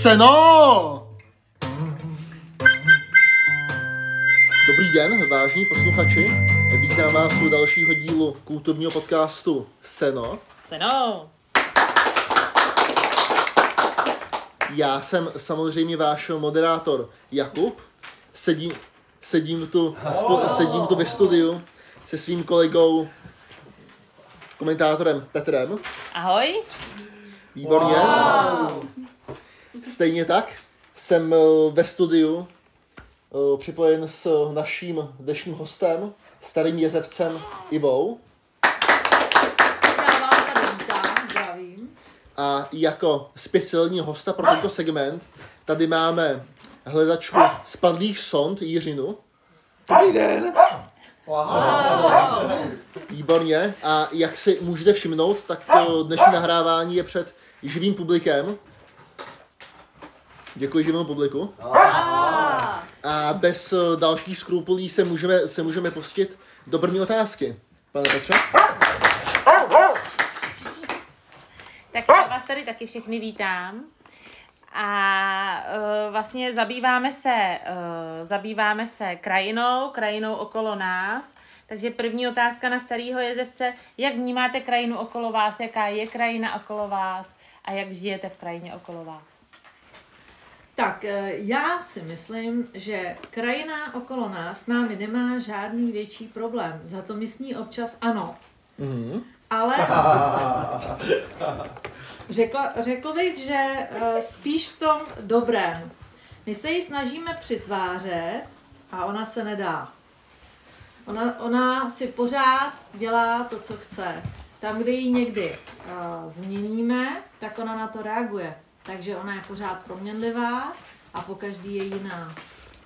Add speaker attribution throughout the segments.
Speaker 1: Seno! Dobrý den, vážní posluchači. Vítám vás u dalšího dílu kulturního podcastu Seno.
Speaker 2: Seno!
Speaker 1: Já jsem samozřejmě váš moderátor Jakub. Sedím tu ve studiu se svým kolegou, komentátorem Petrem.
Speaker 2: Ahoj.
Speaker 1: Výborně. Wow. Stejně tak jsem ve studiu připojen s naším dnešním hostem, starým jezevcem Ivou.
Speaker 2: Já vás tady vítám, zdravím.
Speaker 1: A jako speciální hosta pro tento segment tady máme hledačku spadlých sond Jiřinu.
Speaker 3: Dobrý den.
Speaker 2: Wow.
Speaker 1: Výborně. A jak si můžete všimnout, tak dnešní nahrávání je před živým publikem. Děkuji živému publiku. A bez dalších skrupulí se můžeme pustit do první otázky. Pane Petře?
Speaker 2: Tak já vás tady taky všechny vítám. A vlastně zabýváme se krajinou okolo nás. Takže první otázka na starýho jezevce. Jak vnímáte krajinu okolo vás? Jaká je krajina okolo vás? A jak žijete v krajině okolo vás?
Speaker 4: Tak já si myslím, že krajina okolo nás s námi nemá žádný větší problém. Za to my s ní občas ano.
Speaker 1: Mm-hmm.
Speaker 4: Ale řekl bych, že spíš v tom dobrém. My se ji snažíme přitvářet a ona se nedá. Ona si pořád dělá to, co chce. Tam, kde ji někdy změníme, tak ona na to reaguje. Takže ona je pořád proměnlivá a pokaždý je jiná.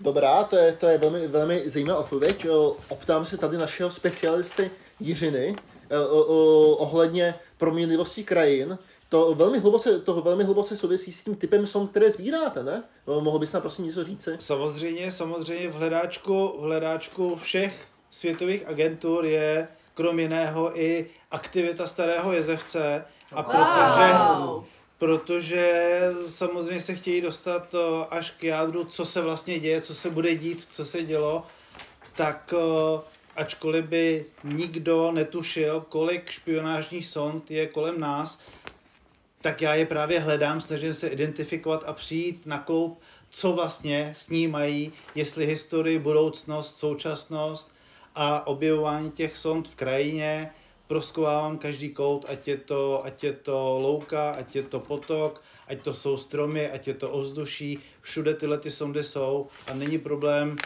Speaker 1: Dobrá, to je velmi, velmi zajímavá odpověď. Optám se tady našeho specialisty Jiřiny ohledně proměnlivosti krajin. To velmi hluboce souvisí s tím typem sond, které sbíráte, ne? Mohl bys nám prosím něco říci?
Speaker 3: Samozřejmě v hledáčku všech světových agentur je krom jiného i aktivita starého jezevce. A protože samozřejmě se chtějí dostat až k jádru, co se vlastně děje, co se bude dít, co se dělo, tak ačkoliv by nikdo netušil, kolik špionážních sond je kolem nás, tak já je právě hledám, snažím se identifikovat a přijít na kloup, co vlastně s ní mají, jestli historii, budoucnost, současnost a objevování těch sond v krajině. Prozkoumávám každý kout, ať je to louka, ať je to potok, ať to jsou stromy, ať je to ovzduší. Všude tyhle ty sondy jsou a není problém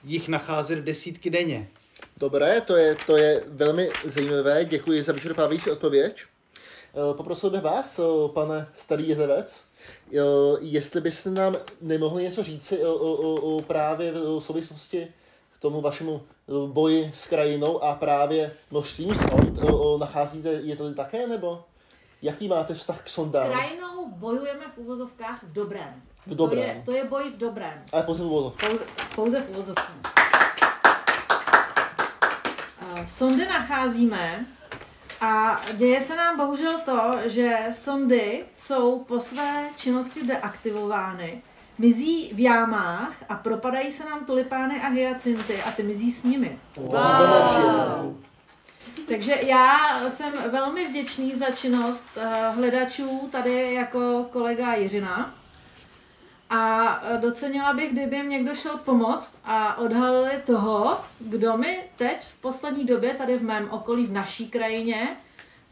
Speaker 3: jich nacházet desítky denně.
Speaker 1: Dobré, to je velmi zajímavé. Děkuji za vyčerpávající odpověď. Poprosil bych vás, pane starý jezevec, jestli byste nám nemohli něco říci o právě v souvislosti k tomu vašemu boji s krajinou a právě množstvím sond. Nacházíte je tady také, nebo jaký máte vztah k sondám?
Speaker 4: S krajinou bojujeme v uvozovkách v dobrém.
Speaker 1: V dobrém.
Speaker 4: To je boj v dobrém.
Speaker 1: Ale pouze v uvozovkách.
Speaker 4: Pouze v uvozovkách. Sondy nacházíme a děje se nám bohužel to, že sondy jsou po své činnosti deaktivovány, mizí v jámách a propadají se nám tulipány a hyacinty a ty mizí s nimi.
Speaker 1: Wow.
Speaker 4: Takže já jsem velmi vděčný za činnost hledačů tady jako kolega Jiřina a docenila bych, kdyby jim někdo šel pomoct a odhalili toho, kdo mi teď v poslední době tady v mém okolí v naší krajině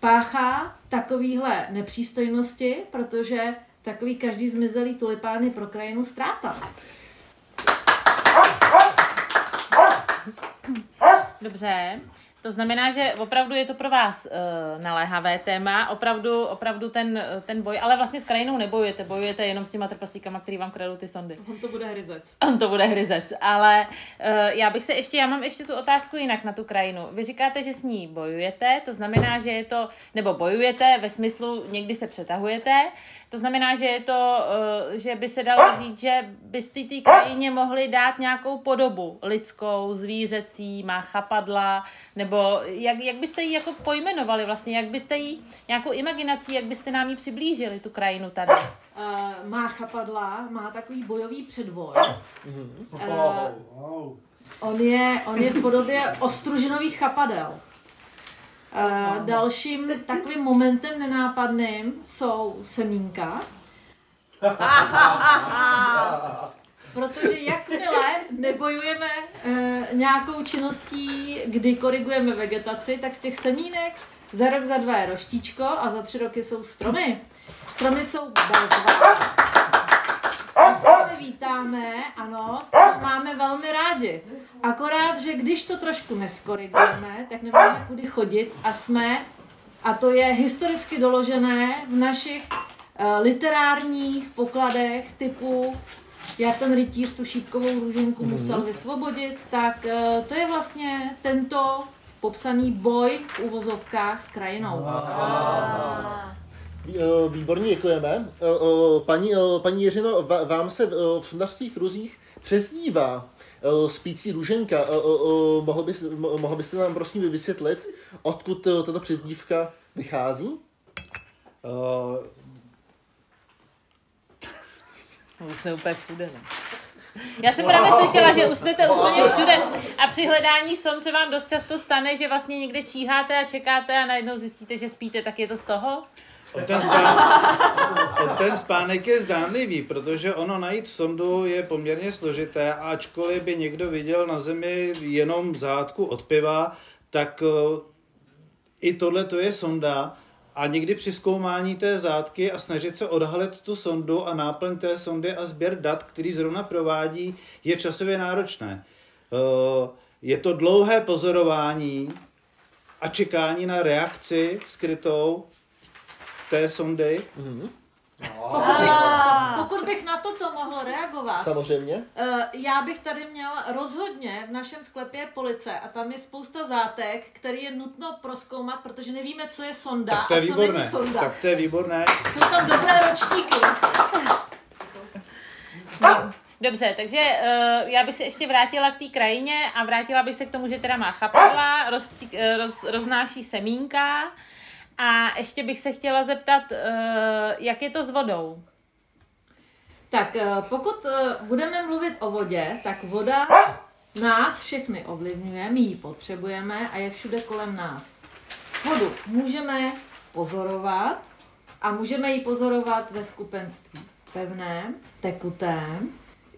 Speaker 4: páchá takovýhle nepřístojnosti, protože takový každý zmizelý tulipán je pro krajinu ztráta.
Speaker 2: Dobře. To znamená, že opravdu je to pro vás naléhavé téma, opravdu ten boj, ale vlastně s krajinou bojujete jenom s těma trpaslíkama, který vám kradou ty sondy.
Speaker 4: On to bude hryzec.
Speaker 2: Ale já mám ještě tu otázku jinak na tu krajinu. Vy říkáte, že s ní bojujete, to znamená, že je to, nebo bojujete ve smyslu, někdy se přetahujete, to znamená, že je to, že by se dalo říct, že byste té krajině mohli dát nějakou podobu lidskou, zvířecí, má chapadla, nebo Nebo jak byste ji jako pojmenovali vlastně, jak byste ji nějakou imaginací, jak byste nám ji přiblížili, tu krajinu tady?
Speaker 4: Má chapadla, má takový bojový předvoj. On je v podobě ostružinových chapadel. Dalším takovým momentem nenápadným jsou semínka. Protože jakmile nebojujeme nějakou činností, kdy korigujeme vegetaci, tak z těch semínek za rok, za 2 je roštíčko a za 3 roky jsou stromy. Stromy jsou bezva. Stromy vítáme, ano, stromy máme velmi rádi. Akorát, že když to trošku neskorigujeme, tak nemáme kudy chodit a to je historicky doložené v našich literárních pokladech typu jak ten rytíř tu šípkovou růženku musel vysvobodit, tak to je vlastně tento popsaný boj v uvozovkách s krajinou.
Speaker 1: Výborně, děkujeme. Paní Jiřino, vám se v sundařských kruzích přezdívá spící růženka. Mohl byste nám prosím vysvětlit, odkud tato přezdívka vychází?
Speaker 2: Usne úplně všude, ne? Já jsem právě slyšela, že usnete úplně všude a při hledání son se vám dost často stane, že vlastně někde číháte a čekáte a najednou zjistíte, že spíte, tak je to z toho?
Speaker 3: Ten spánek je zdánlivý, protože ono najít sondu je poměrně složité, a ačkoliv by někdo viděl na zemi jenom zátku od piva, tak i tohle to je sonda. A někdy při zkoumání té zátky a snažit se odhalit tu sondu a náplň té sondy a sběr dat, který zrovna provádí, je časově náročné. Je to dlouhé pozorování a čekání na reakci skrytou té sondy.
Speaker 4: Pokud bych na toto mohla reagovat,
Speaker 1: Samozřejmě.
Speaker 4: Já bych tady měl rozhodně v našem sklepě police a tam je spousta zátek, který je nutno prozkoumat, protože nevíme, co je sonda
Speaker 3: tak to je
Speaker 4: a co
Speaker 3: výborné.
Speaker 4: není sonda.
Speaker 3: Tak to je výborné.
Speaker 4: Jsou tam dobré ročníky.
Speaker 2: Dobře, takže já bych se ještě vrátila k té krajině a vrátila bych se k tomu, že teda má chapadla, roznáší semínka a ještě bych se chtěla zeptat, jak je to s vodou?
Speaker 4: Tak pokud budeme mluvit o vodě, tak voda nás všechny ovlivňuje, my ji potřebujeme a je všude kolem nás. Vodu můžeme pozorovat a můžeme ji pozorovat ve skupenství pevném, tekutém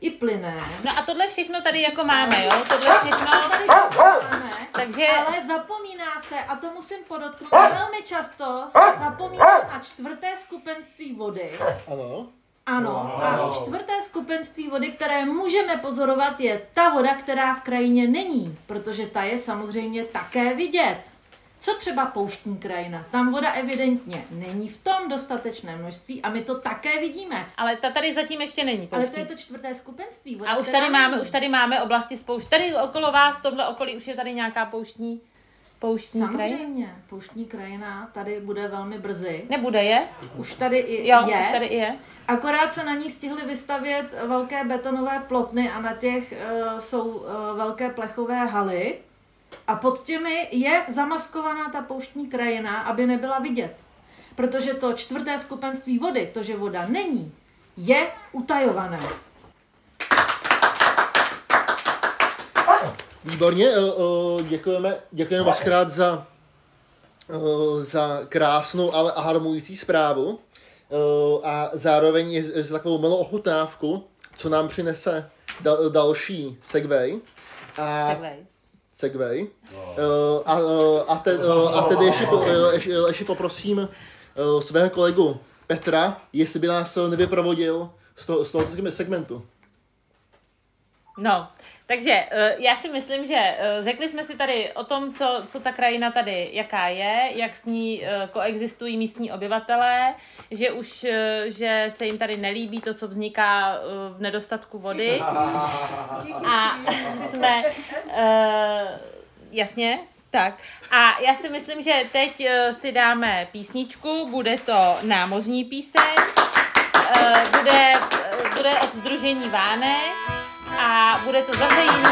Speaker 4: i plynném.
Speaker 2: No a tohle všechno tady jako máme, jo? Tohle všechno
Speaker 4: Tady máme,
Speaker 2: takže...
Speaker 4: ale zapomíná se, a to musím podotknout, velmi často se zapomíná na 4. skupenství vody.
Speaker 1: Ano.
Speaker 4: Ano, a 4. skupenství vody, které můžeme pozorovat, je ta voda, která v krajině není, protože ta je samozřejmě také vidět. Co třeba pouštní krajina? Tam voda evidentně není v tom dostatečné množství a my to také vidíme.
Speaker 2: Ale ta tady zatím ještě není pouštní.
Speaker 4: Ale to je to 4. skupenství voda,
Speaker 2: a už tady máme oblasti s pouští. Tady okolo vás, v tomhle okolí už je tady nějaká pouštní krajina?
Speaker 4: Samozřejmě, pouštní krajina tady bude velmi brzy.
Speaker 2: Nebude je?
Speaker 4: Už tady i
Speaker 2: jo,
Speaker 4: je.
Speaker 2: Už tady i je.
Speaker 4: Akorát se na ní stihly vystavět velké betonové plotny a na těch jsou velké plechové haly. A pod těmi je zamaskovaná ta pouštní krajina, aby nebyla vidět. Protože to 4. skupenství vody, to, že voda není, je utajované.
Speaker 1: Výborně, děkujeme moc krát za krásnou, ale harmující zprávu a zároveň za takovou malou ochutnávku, co nám přinese další segway. Segway. A tedy ještě poprosím svého kolegu Petra, jestli by nás nevyprovodil z tohoto segmentu.
Speaker 2: No, takže já si myslím, že řekli jsme si tady o tom, co ta krajina tady, jaká je, jak s ní koexistují místní obyvatelé, že se jim tady nelíbí to, co vzniká v nedostatku vody. A jsme, jasně, tak. A já si myslím, že teď si dáme písničku, bude to námořní píseň, bude od Sdružení Vánek. A bude to zase jiný.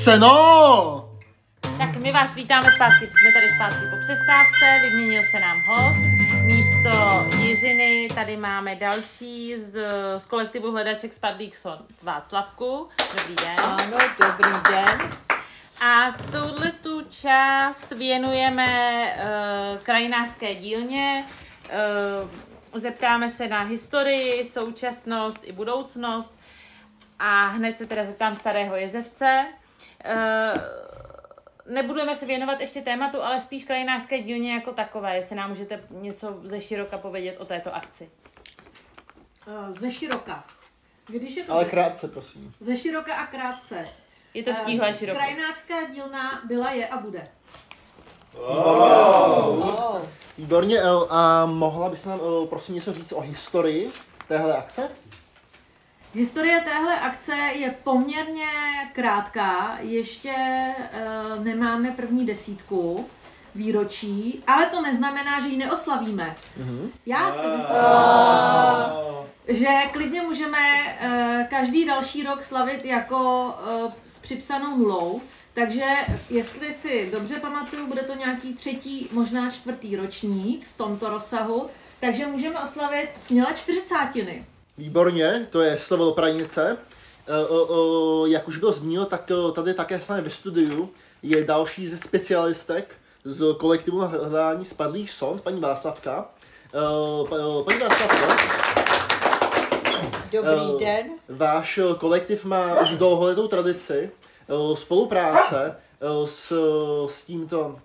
Speaker 1: Seno!
Speaker 2: Tak my vás vítáme zpátky, jsme tady zpátky po přestávce, vyměnil se nám host. Místo Jiřiny tady máme další z kolektivu hledaček spadlých son Václavku. Dobrý den.
Speaker 4: Ano, dobrý den.
Speaker 2: A tu část věnujeme krajinářské dílně. Zeptáme se na historii, současnost i budoucnost. A hned se teda zeptám starého jezevce. Nebudeme se věnovat ještě tématu, ale spíš krajinářské dílně jako takové. Jestli nám můžete něco ze široka povědět o této akci.
Speaker 4: Ze široka. Když je to
Speaker 1: ale krátce, prosím.
Speaker 4: Ze široka a krátce.
Speaker 2: Je to štíhlé široko.
Speaker 4: Krajinářská dílna byla, je a bude.
Speaker 1: Wow. Výborně, a mohla bys nám prosím něco říct o historii téhle akce?
Speaker 4: Historie téhle akce je poměrně krátká, ještě nemáme první 10 výročí, ale to neznamená, že ji neoslavíme. Já si myslím, že klidně můžeme každý další rok slavit jako s připsanou nulou, takže jestli si dobře pamatuju, bude to nějaký 3., možná 4. ročník v tomto rozsahu, takže můžeme oslavit směle 40.
Speaker 1: Výborně, to je slovo do pranice. Jak už bylo zmíněno, tak tady také s námi ve studiu je další ze specialistek z kolektivu na hledání spadlých sond, paní Václavka. Paní Václavko,
Speaker 5: Dobrý den.
Speaker 1: Váš kolektiv má už dlouholetou tradici spolupráce s tímto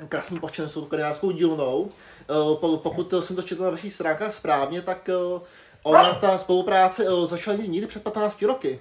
Speaker 1: krásným počinem, s tou krajářskou dílnou. Pokud jsem to četl na vašich stránkách správně, tak ona ta spolupráce začala někdy před 15 roky.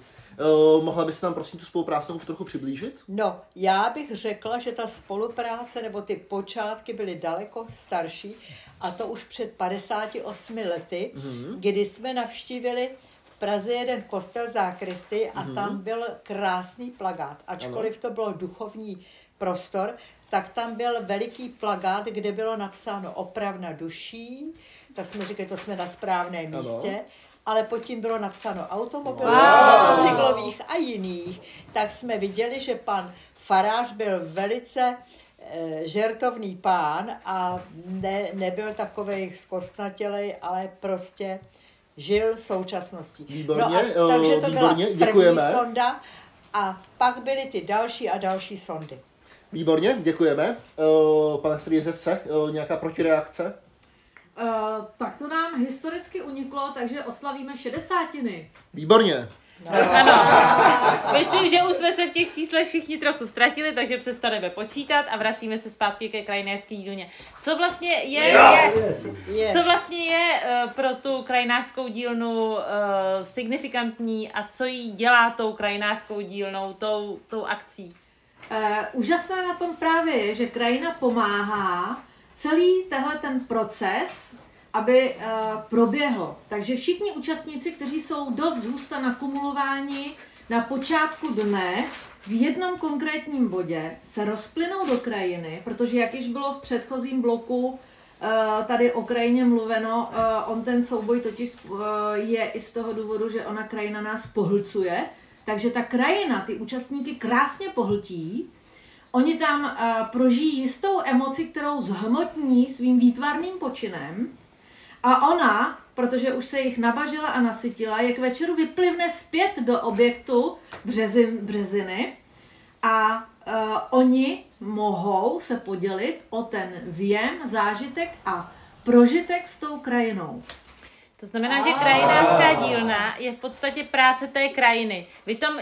Speaker 1: Mohla byste nám prosím tu spolupráci trochu přiblížit?
Speaker 5: No, já bych řekla, že ta spolupráce nebo ty počátky byly daleko starší a to už před 58 lety, kdy jsme navštívili v Praze jeden kostel zákristy a tam byl krásný plakát. Ačkoliv to bylo duchovní prostor, tak tam byl veliký plakát, kde bylo napsáno opravna duší, tak jsme říkali, to jsme na správném místě. Ale pod tím bylo napsáno automobilových, motocyklových a jiných, tak jsme viděli, že pan farář byl velice žertovný pán a nebyl takovej zkostnatělej, ale prostě žil současností.
Speaker 1: Výborně,
Speaker 5: Takže to
Speaker 1: výborně,
Speaker 5: byla
Speaker 1: děkujeme.
Speaker 5: první sonda a pak byly ty další a další sondy.
Speaker 1: Výborně, děkujeme. Pane starý Jezevce, nějaká protireakce?
Speaker 4: Tak to nám historicky uniklo, takže oslavíme 60.
Speaker 1: Výborně.
Speaker 2: Ano. Myslím, že už jsme se v těch číslech všichni trochu ztratili, takže přestaneme počítat a vracíme se zpátky ke krajinářské dílně. Co vlastně je pro tu krajinářskou dílnu signifikantní a co jí dělá tou krajinářskou dílnou, tou akcí?
Speaker 4: Úžasné na tom právě je, že krajina pomáhá celý tenhle ten proces, aby proběhl. Takže všichni účastníci, kteří jsou dost zhusta nakumulováni na počátku dne, v jednom konkrétním bodě se rozplynou do krajiny, protože jak již bylo v předchozím bloku tady o krajině mluveno, on ten souboj totiž je i z toho důvodu, že ona krajina nás pohlcuje, takže ta krajina ty účastníky krásně pohltí. Oni tam prožijí jistou emoci, kterou zhmotní svým výtvarným počinem a ona, protože už se jich nabažila a nasytila, je k večeru vyplivne zpět do objektu březiny a oni mohou se podělit o ten věm, zážitek a prožitek s tou krajinou.
Speaker 2: To znamená, že krajinářská dílna je v podstatě práce té krajiny. Vy tam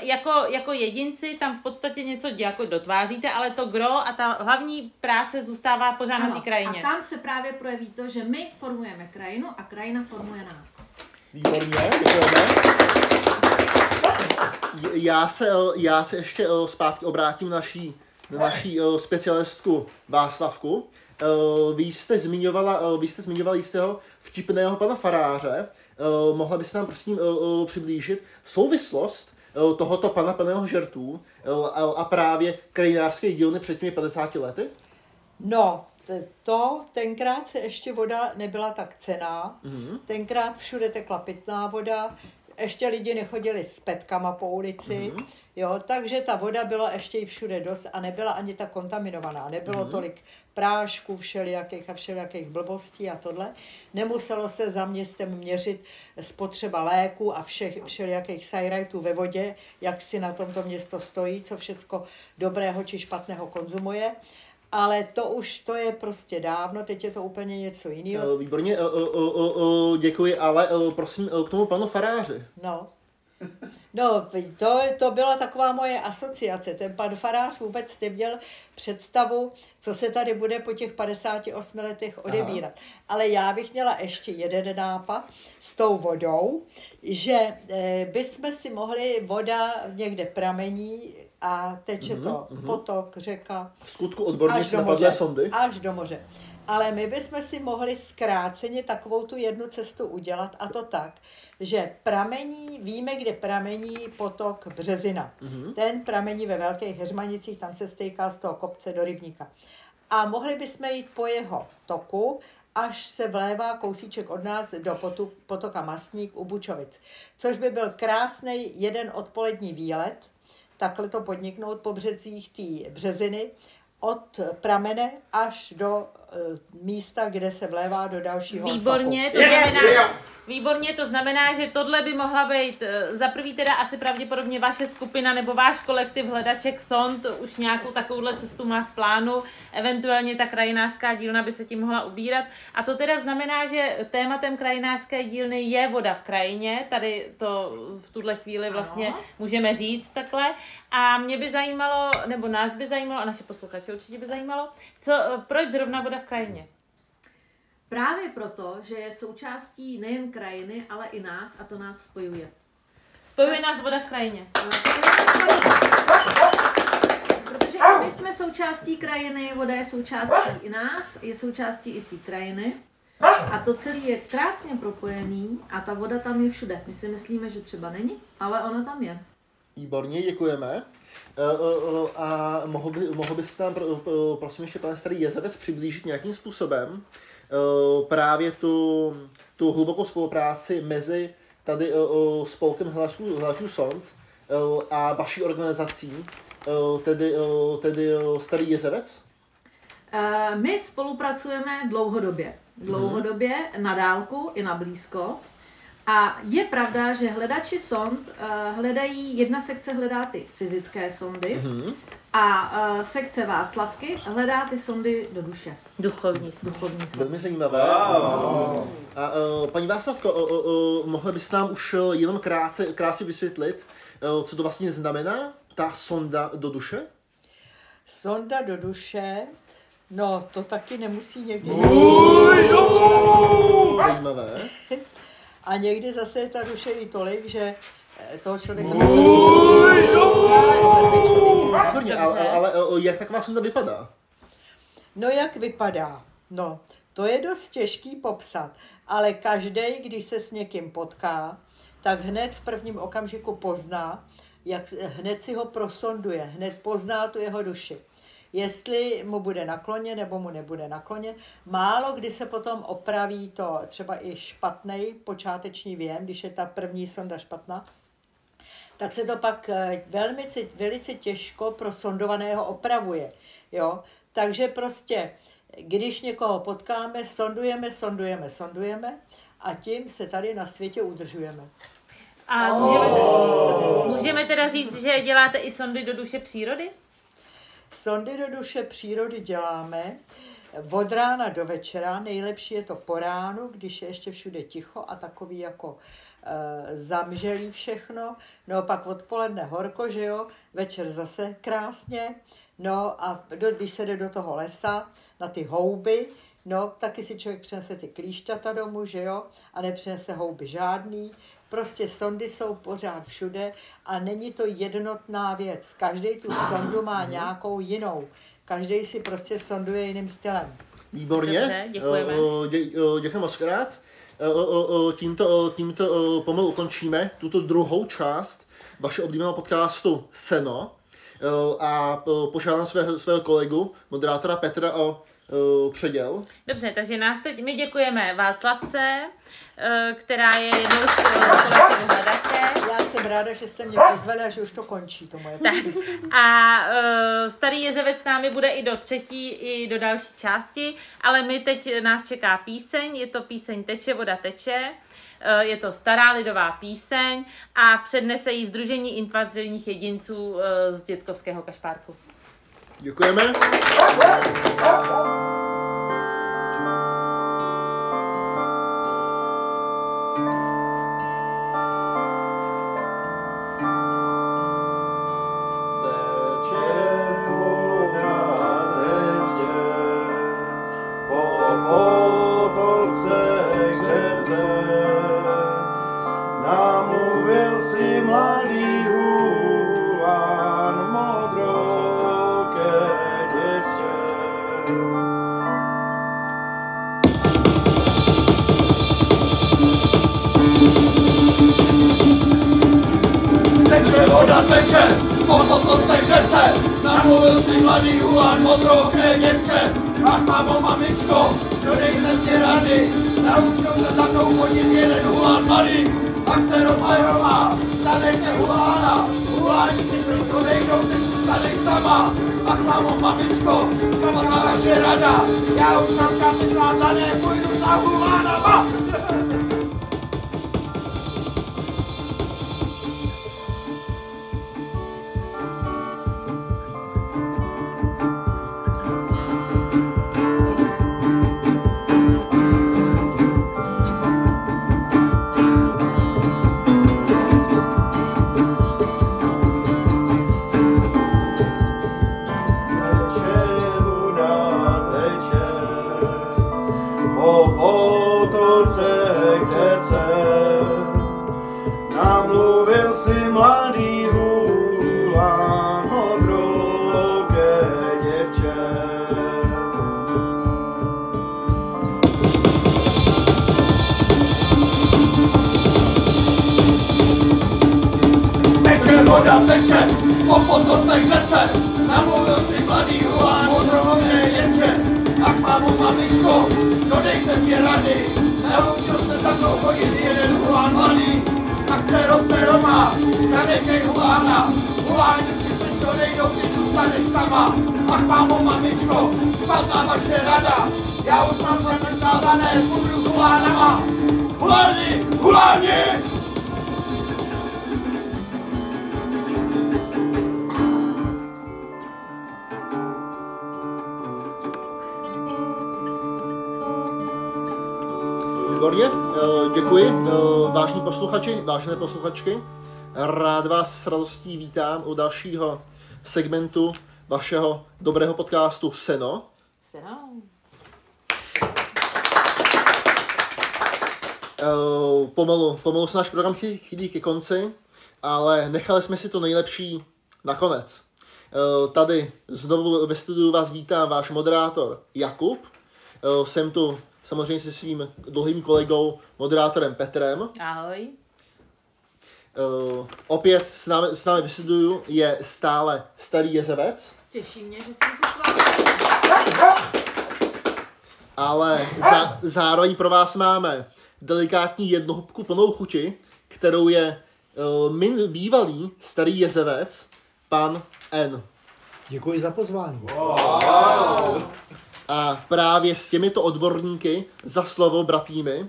Speaker 2: jako jedinci tam v podstatě něco jako dotváříte, ale to gro a ta hlavní práce zůstává pořád na té krajině.
Speaker 4: A tam se právě projeví to, že my formujeme krajinu a krajina formuje nás.
Speaker 1: Výborně, děkujeme. Já se ještě zpátky obrátím na naší specialistku Václavku. Vy jste zmiňovala jistého vtipného pana faráře. Mohla byste nám prosím přiblížit souvislost tohoto pana plného žertů a právě krajinářské dílny před těmi 50 lety?
Speaker 5: No, tenkrát se ještě voda nebyla tak cenná. Tenkrát všude tekla pitná voda, ještě lidi nechodili s petkama po ulici, jo, takže ta voda byla ještě i všude dost a nebyla ani tak kontaminovaná. Nebylo tolik prášků všelijakých blbostí a tohle. Nemuselo se za městem měřit spotřeba léků a všelijakých sajrajtů ve vodě, jak si na tomto město stojí, co všecko dobrého či špatného konzumuje. Ale to je prostě dávno, teď je to úplně něco jiného.
Speaker 1: Výborně, děkuji, ale prosím k tomu panu faráři.
Speaker 5: No, to byla taková moje asociace. Ten pan farář vůbec neměl představu, co se tady bude po těch 58 letech odebírat. Ale já bych měla ještě jeden nápad s tou vodou, že bychom si mohli, voda někde pramení a teče to potok, řeka.
Speaker 1: V skutku odborníci na padlé sondy.
Speaker 5: Až do moře. Ale my bychom si mohli zkráceně takovou tu jednu cestu udělat a to tak, že víme, kde pramení potok Březina. Ten pramení ve Velkých Heřmanicích, tam se stejká z toho kopce do rybníka. A mohli bychom jít po jeho toku, až se vlévá kousíček od nás do potoka Masník u Bučovic. Což by byl krásný jeden odpolední výlet, takhle to podniknout po březích té Březiny, od pramene až do místa, kde se vlévá do dalšího
Speaker 2: Výborně,
Speaker 5: toku.
Speaker 2: Výborně, to znamená, že tohle by mohla být za prvý teda asi pravděpodobně vaše skupina nebo váš kolektiv hledaček sond už nějakou takovouhle cestu má v plánu, eventuálně ta krajinářská dílna by se tím mohla ubírat. A to teda znamená, že tématem krajinářské dílny je voda v krajině, tady to v tuhle chvíli vlastně můžeme říct takhle. A mě by zajímalo, nebo nás by zajímalo, a naše posluchače určitě by zajímalo, proč zrovna voda v krajině?
Speaker 4: Právě proto, že je součástí nejen krajiny, ale i nás a to nás spojuje.
Speaker 2: Spojuje nás voda v krajině.
Speaker 4: Protože my jsme součástí krajiny, voda je součástí i nás, je součástí i té krajiny. A to celé je krásně propojený a ta voda tam je všude. My si myslíme, že třeba není, ale ona tam je.
Speaker 1: Výborně, děkujeme. A mohl byste nám, prosím ještě, pane starý Jezevec, přiblížit nějakým způsobem právě tu hlubokou spolupráci mezi tady spolkem hledačů sond a vaší organizací, tedy Starý Jezevec?
Speaker 4: My spolupracujeme dlouhodobě, na dálku i na blízko. A je pravda, že hledači sond hledají, jedna sekce hledá ty fyzické sondy a sekce Václavky hledá ty sondy do duše.
Speaker 2: Duchovní
Speaker 4: sondy.
Speaker 1: Velmi zajímavé. A paní Václavko, mohla byste nám už jenom krásně vysvětlit, co to vlastně znamená, ta sonda do duše?
Speaker 5: Sonda do duše, no to taky nemusí někdy...
Speaker 1: Zajímavé.
Speaker 5: A někdy zase je ta duše i tolik, že toho člověka...
Speaker 1: Výborně, ale jak taková sonda vypadá?
Speaker 5: No jak vypadá? No, to je dost těžký popsat, ale každý, když se s někým potká, tak hned v prvním okamžiku pozná, hned si ho prosonduje, hned pozná tu jeho duši. Jestli mu bude nakloněn nebo mu nebude nakloněn. Málo kdy se potom opraví to třeba i špatný počáteční věm, když je ta první sonda špatná, tak se to pak velice těžko pro sondovaného opravuje. Jo? Takže prostě, když někoho potkáme, sondujeme a tím se tady na světě udržujeme.
Speaker 2: A můžeme teda říct, že děláte i sondy do duše přírody?
Speaker 5: Sondy do duše přírody děláme od rána do večera, nejlepší je to po ránu, když je ještě všude ticho a takový jako zamželí všechno, no pak odpoledne horko, že jo, večer zase krásně, no a když se jde do toho lesa, na ty houby, no taky si člověk přinese ty klíšťata domů, že jo, a nepřinese houby žádný. Prostě sondy jsou pořád všude a není to jednotná věc. Každý tu sondu má nějakou jinou. Každý si prostě sonduje jiným stylem.
Speaker 1: Výborně.
Speaker 2: Dobře, děkujeme.
Speaker 1: Děkujeme moc krát. Tímto pomalu ukončíme tuto druhou část vašeho oblíbeného podcastu Seno a požádám svého kolegu, moderátora Petra, o předěl.
Speaker 2: Dobře, takže my děkujeme Václavce, která je jednou z kolektivů hledaček.
Speaker 5: Já jsem ráda, že jste mě pozvali a že už to končí, to moje.
Speaker 2: A Starý Jezevec s námi bude i do třetí, i do další části, ale nás čeká píseň, je to píseň Teče, voda teče, je to stará lidová píseň a přednese ji Sdružení infantilních jedinců z Dětkovského kašpárku.
Speaker 1: Děkujeme.
Speaker 6: Teče, po potoce k řece, namluvil si mladý Huan modrooké děvče. Ach, mámo, mamičko, dodejte mě rady, naučil se za mnou chodit jeden Huan mladý. Ach, dcerová, zanejte Huana, Huáni ti pryč odejdou, ty zůstaneš sama. Ach, mámo, mamičko, kam ta vaše rada, já už mám šaty svázané, půjdu za Huánama. k řece. Namluvil si mladý hulán modroké děvče. Teče voda, teče po potoce k řece. Namluvil si mladý hulán modroké děvče. Ach mámo, mamičko, dodejte mě rady. Naučil se za mnou chodit jeden hulán mladý. Ach dcero má, zanechej hulána. Huláni ti pryč odejdou, ty zůstaneš sama. Ach mámo, mamičko, špatná vaše rada. Já už mám všechny svázané, půjdu s hulánama. Huláni, huláni!
Speaker 1: Výborně, děkuji. Vážení posluchači, vážené posluchačky, rád vás s radostí vítám u dalšího segmentu vašeho dobrého podcastu Seno. Pomalu se náš program chýlí ke konci, ale nechali jsme si to nejlepší nakonec. Tady znovu ve studiu vás vítá váš moderátor Jakub. Jsem tu samozřejmě se svým dlouhým kolegou, moderátorem Petrem.
Speaker 2: Ahoj.
Speaker 1: Opět s námi ve studiu je stále Starý Jezevec.
Speaker 4: Těší mě, že jsem tu s vámi.
Speaker 1: Ale zároveň pro vás máme delikátní jednohubku plnou chuti, kterou je bývalý Starý Jezevec, pan N.
Speaker 7: Děkuji za pozvání.
Speaker 1: Wow. A právě s těmito odborníky za slovo bratými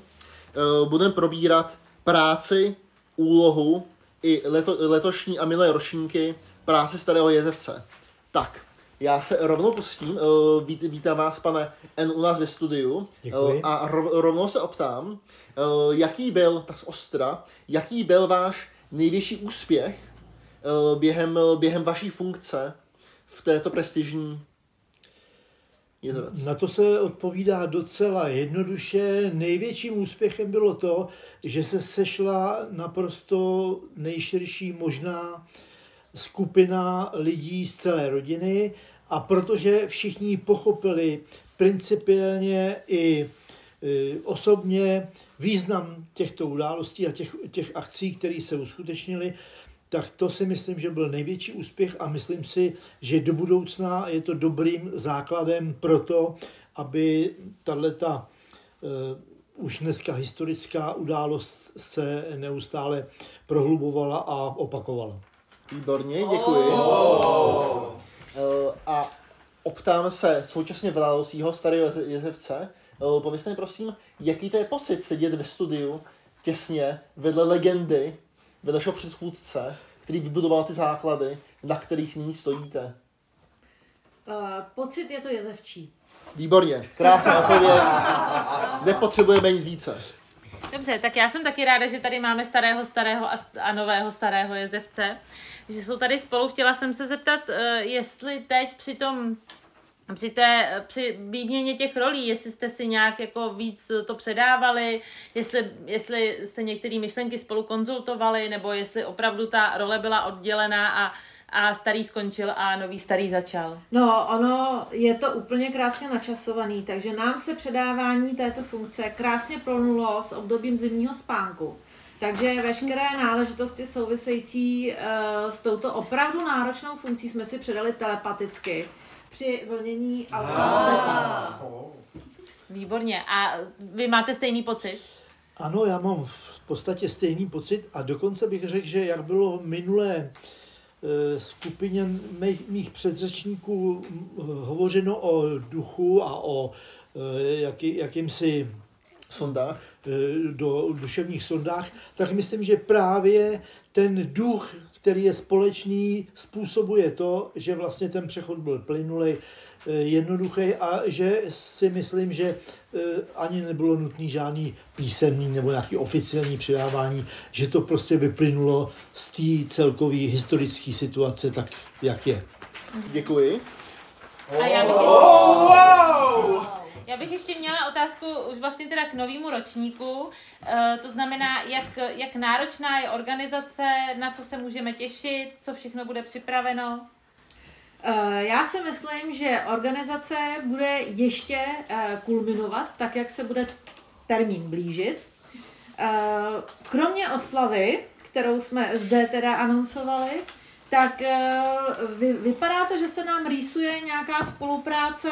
Speaker 1: budeme probírat práci, úlohu i letošní a minulé ročníky práce Starého Jezevce. Tak, já se rovnou pustím, vítám vás, pane N, u nás ve studiu.
Speaker 7: Děkuji.
Speaker 1: A rovnou se optám, jaký byl váš největší úspěch během vaší funkce v této prestižní Jezevec?
Speaker 7: Na to se odpovídá docela jednoduše. Největším úspěchem bylo to, že se sešla naprosto nejširší možná skupina lidí z celé rodiny a protože všichni pochopili principiálně i osobně význam těchto událostí a těch akcí, které se uskutečnily, tak to si myslím, že byl největší úspěch a myslím si, že do budoucna je to dobrým základem pro to, aby tato už dneska historická událost se neustále prohlubovala a opakovala.
Speaker 1: Výborně, děkuji. A optám se současně vedoucího Starého Jezevce. Povězte mi prosím, jaký to je pocit sedět ve studiu těsně vedle legendy, vedle vašeho předchůdce, který vybudoval ty základy, na kterých nyní stojíte?
Speaker 4: Pocit je to jezevčí.
Speaker 1: Výborně, krásná odpověď. Nepotřebujeme nic více.
Speaker 2: Dobře, tak já jsem taky ráda, že tady máme starého a nového Starého Jezevce, že jsou tady spolu. Chtěla jsem se zeptat, jestli teď při výměně těch rolí, jestli jste si nějak jako víc to předávali, jestli jste některé myšlenky spolu konzultovali, nebo jestli opravdu ta role byla oddělená a starý skončil a nový starý začal.
Speaker 4: No, ono je to úplně krásně načasovaný, takže nám se předávání této funkce krásně plynulo s obdobím zimního spánku. Takže veškeré náležitosti související s touto opravdu náročnou funkcí jsme si předali telepaticky při vlnění alfa.
Speaker 2: Výborně. A vy máte stejný pocit?
Speaker 7: Ano, já mám v podstatě stejný pocit a dokonce bych řekl, že jak bylo minulé skupině mých předřečníků hovořeno o duchu a o jakýmsi
Speaker 1: sondách,
Speaker 7: do duševních sondách, tak myslím, že právě ten duch, který je společný, způsobuje to, že vlastně ten přechod byl plynulý, jednoduchý a že si myslím, že ani nebylo nutný žádný písemný nebo nějaký oficiální předávání, že to prostě vyplynulo z té celkové historické situace tak, jak je.
Speaker 1: Děkuji.
Speaker 2: A Já bych ještě měla otázku už vlastně teda k novému ročníku. To znamená, jak náročná je organizace, na co se můžeme těšit, co všechno bude připraveno?
Speaker 4: Já si myslím, že organizace bude ještě kulminovat, tak jak se bude termín blížit. Kromě oslavy, kterou jsme zde teda anoncovali, tak vypadá to, že se nám rýsuje nějaká spolupráce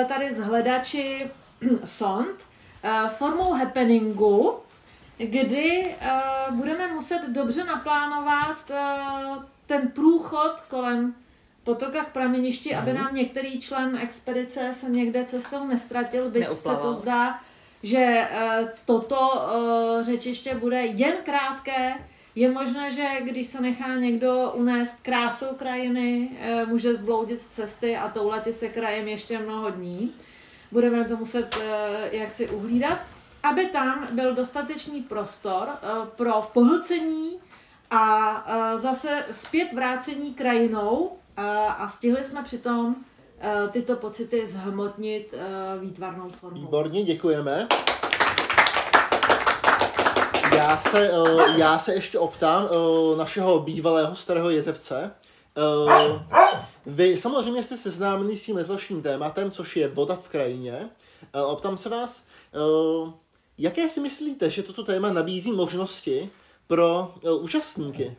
Speaker 4: tady s hledači sond formou happeningu, kdy budeme muset dobře naplánovat ten průchod kolem potoka k prameništi, aby nám některý člen expedice se někde cestou nestratil, byť se to zdá, že toto řečiště bude jen krátké. Je možné, že když se nechá někdo unést krásou krajiny, může zbloudit z cesty a toulatě se krajem ještě mnoho dní. Budeme to muset jaksi uhlídat, aby tam byl dostatečný prostor pro pohlcení a zase zpět vrácení krajinou a stihli jsme přitom tyto pocity zhmotnit výtvarnou formou.
Speaker 1: Výborně, děkujeme. Já se ještě optám našeho bývalého starého jezevce. Vy samozřejmě jste seznámeni s tím letošním tématem, což je voda v krajině. Optám se vás, jaké si myslíte, že toto téma nabízí možnosti pro účastníky?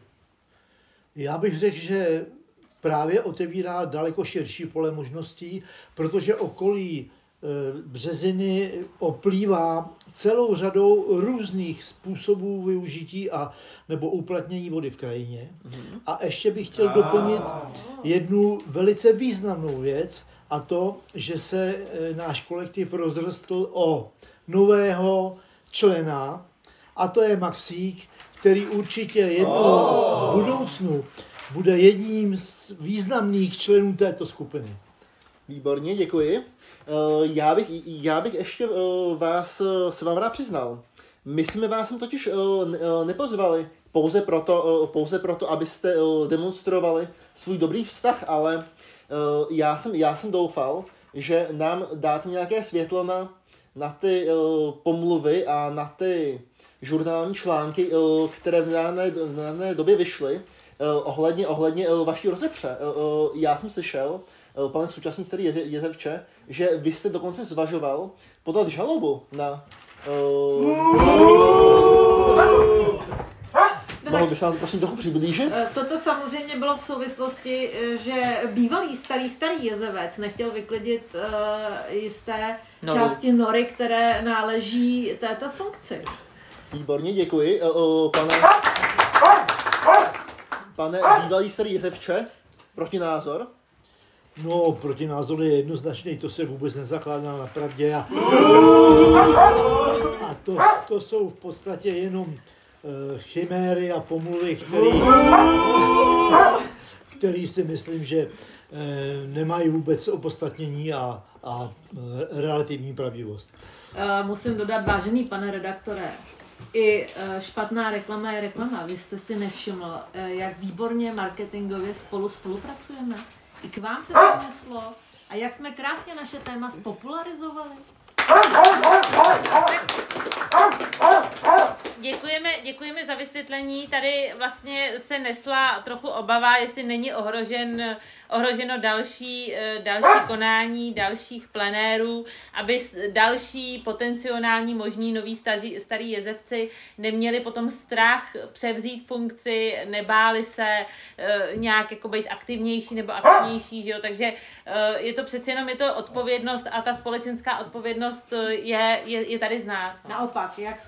Speaker 7: Já bych řekl, že právě otevírá daleko širší pole možností, protože okolí Březiny oplývá celou řadou různých způsobů využití a nebo uplatnění vody v krajině. A ještě bych chtěl doplnit jednu velice významnou věc, a to, že se náš kolektiv rozrostl o nového člena, a to je Maxík, který určitě jednou v budoucnu bude jedním z významných členů této skupiny.
Speaker 1: Výborně, děkuji. Já bych ještě se vám rád přiznal. My jsme vás sem totiž nepozvali pouze proto, abyste demonstrovali svůj dobrý vztah, ale já jsem doufal, že nám dáte nějaké světlo na ty pomluvy a na ty žurnální články, které v dané době vyšly ohledně vaší rozepře. Já jsem slyšel, pane současný starý jezevče, že vy jste dokonce zvažoval podat žalobu na... Mohl byste nám to prosím trochu přiblížit?
Speaker 4: Toto samozřejmě bylo v souvislosti, že bývalý starý jezevec nechtěl vyklidit jisté části nory, které náleží této funkci.
Speaker 1: Výborně, děkuji. Pane bývalý starý jezevče, protinázor?
Speaker 7: No, protinázor je jednoznačný, to se vůbec nezakládá na pravdě a to jsou v podstatě jenom chiméry a pomluvy, který si myslím, že nemají vůbec opodstatnění a relativní pravdivost.
Speaker 4: Musím dodat, vážený pane redaktore, i špatná reklama je reklama. Vy jste si nevšiml, jak výborně marketingově spolupracujeme. I k vám se to neslo. A jak jsme krásně naše téma spopularizovali.
Speaker 2: Děkujeme za vysvětlení. Tady vlastně se nesla trochu obava, jestli není ohroženo další konání, dalších plenérů, aby další potenciální možní noví starý jezevci neměli potom strach převzít funkci, nebáli se nějak jako být aktivnější nebo akčnější, že jo? Takže je to přeci jenom odpovědnost a ta společenská odpovědnost je tady znát.
Speaker 4: Naopak, jak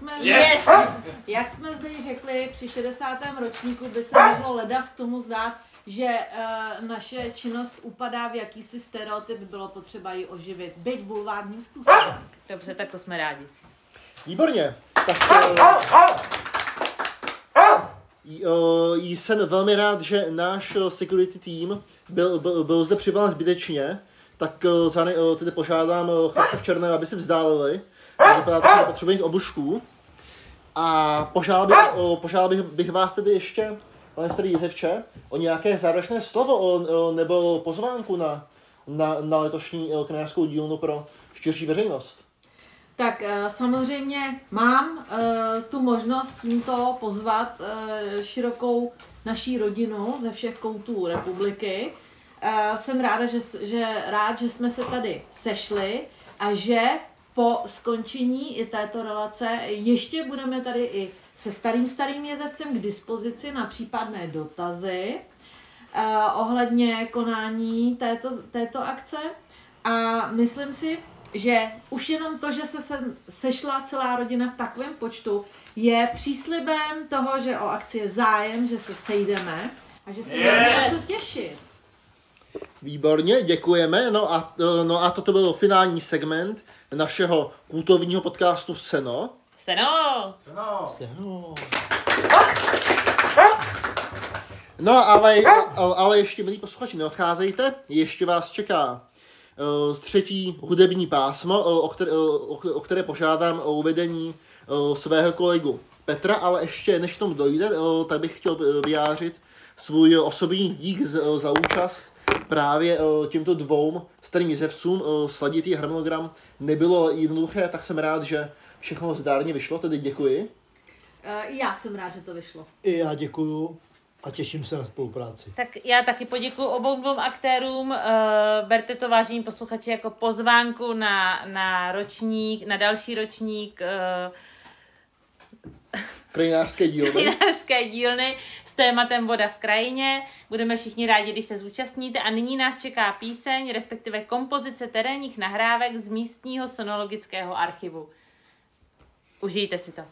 Speaker 4: jsme zde řekli, při 60. ročníku by se mohlo ledas k tomu zdát, že naše činnost upadá v jakýsi stereotyp, bylo potřeba ji oživit, byť bulvárním způsobem.
Speaker 2: Dobře, tak to jsme rádi.
Speaker 1: Výborně. Tak jsem velmi rád, že náš security team byl zde přivolán zbytečně, tak tedy požádám chlapce v černém, aby se vzdálili. Vypadá to, že potřebují obušků. A požádal bych vás tedy ještě, pane starý jezevče, o nějaké závěrečné slovo nebo pozvánku na letošní kněžskou dílnu pro širší veřejnost?
Speaker 4: Tak samozřejmě mám tu možnost tímto pozvat širokou naší rodinu ze všech koutů republiky. Jsem ráda, že jsme se tady sešli a že po skončení i této relace ještě budeme tady i se starým jezevcem k dispozici na případné dotazy ohledně konání této akce. A myslím si, že už jenom to, že se sešla celá rodina v takovém počtu, je příslibem toho, že o akci je zájem, že se sejdeme a že se budeme něco těšit.
Speaker 1: Výborně, děkujeme. No a toto byl finální segment našeho kultovního podcastu Seno. No, ale ještě, milí posluchači, neodcházejte, ještě vás čeká třetí hudební pásmo, o které požádám o uvedení svého kolegu Petra, ale ještě než tomu dojde, tak bych chtěl vyjádřit svůj osobní dík za účast právě těmto dvou starým jezevcům. Sladit harmonogram nebylo jednoduché, tak jsem rád, že všechno zdárně vyšlo, tedy děkuji.
Speaker 4: Já jsem rád, že to vyšlo.
Speaker 7: I já děkuju a těším se na spolupráci.
Speaker 2: Tak já taky poděkuji obou dvou aktérům. Berte to, vážení posluchači, jako pozvánku na ročník, na další ročník
Speaker 1: Krajinářské
Speaker 2: dílny s tématem Voda v krajině. Budeme všichni rádi, když se zúčastníte. A nyní nás čeká píseň, respektive kompozice terénních nahrávek z místního sonologického archivu. Užijte si to.